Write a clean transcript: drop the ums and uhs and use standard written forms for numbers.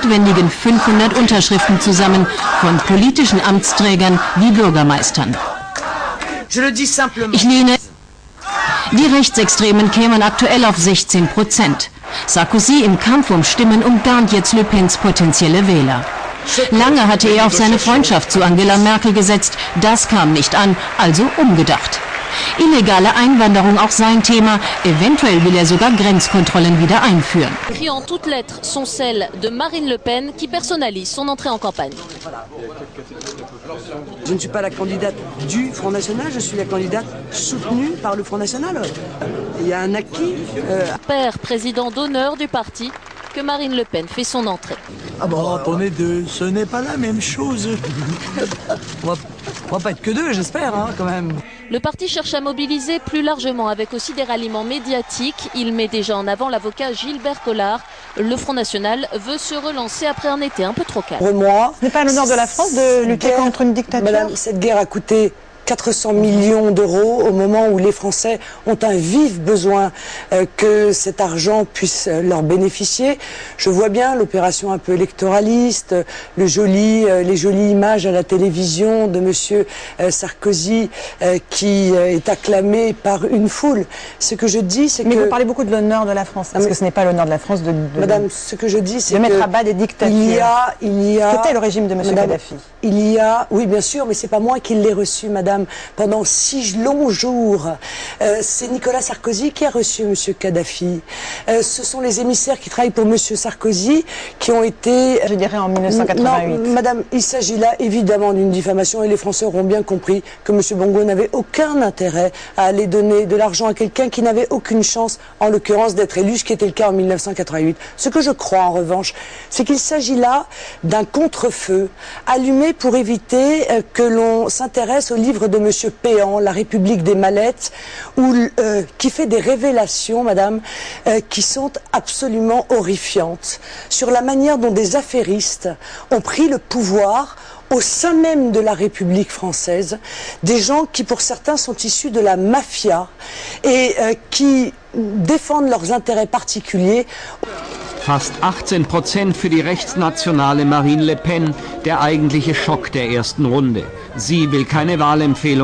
notwendigen 500 Unterschriften zusammen von politischen Amtsträgern wie Bürgermeistern. Ich lehne. Die Rechtsextremen kämen aktuell auf 16%. Sarkozy im Kampf um Stimmen umgarnt jetzt Le Pens potenzielle Wähler. Lange hatte er auf seine Freundschaft zu Angela Merkel gesetzt, das kam nicht an, also umgedacht. Illegale Einwanderung auch sein Thema, eventuell will er sogar Grenzkontrollen wieder einführen. Écrit en toutes lettres sont celles de Marine Le Pen qui personnalise son entrée en campagne. Je ne suis pas la candidate du Front National, je suis la candidate soutenue par le Front National. Il y a un acquis. Père président d'honneur du parti, que Marine Le Pen fait son entrée. Ah bon, on est deux, ce n'est pas la même chose. On va pas être que deux, j'espère, hein, quand même. Le parti cherche à mobiliser plus largement avec aussi des ralliements médiatiques. Il met déjà en avant l'avocat Gilbert Collard. Le Front National veut se relancer après un été un peu trop calme. Pour moi, ce n'est pas l'honneur de la France de lutter contre une dictature. Madame, cette guerre a coûté 400 millions d'euros au moment où les Français ont un vif besoin que cet argent puisse leur bénéficier. Je vois bien l'opération un peu électoraliste, les jolies images à la télévision de Monsieur Sarkozy qui est acclamé par une foule. Ce que je dis, c'est que... Mais vous parlez beaucoup de l'honneur de la France. Parce que ce n'est pas l'honneur de la France de Madame, ce que je dis, c'est de mettre à bas des dictatures. C'était le régime de Monsieur Kadhafi. Oui, bien sûr, mais c'est pas moi qui l'ai reçu, Madame. Pendant 6 longs jours. C'est Nicolas Sarkozy qui a reçu M. Kadhafi. Ce sont les émissaires qui travaillent pour M. Sarkozy qui ont été... Je dirais en 1988. Non, Madame, il s'agit là évidemment d'une diffamation et les Français auront bien compris que M. Bongo n'avait aucun intérêt à aller donner de l'argent à quelqu'un qui n'avait aucune chance, en l'occurrence, d'être élu, ce qui était le cas en 1988. Ce que je crois, en revanche, c'est qu'il s'agit là d'un contre-feu allumé pour éviter que l'on s'intéresse au livre de M. Péan, La République des Mallettes, qui fait des révélations, madame, qui sont absolument horrifiantes sur la manière dont des affairistes ont pris le pouvoir au sein même de la République française, des gens qui pour certains sont issus de la mafia et qui défendent leurs intérêts particuliers. Fast 18% für die rechtsnationale Marine Le Pen, der eigentliche Schock der ersten Runde. Sie will keine Wahlempfehlung.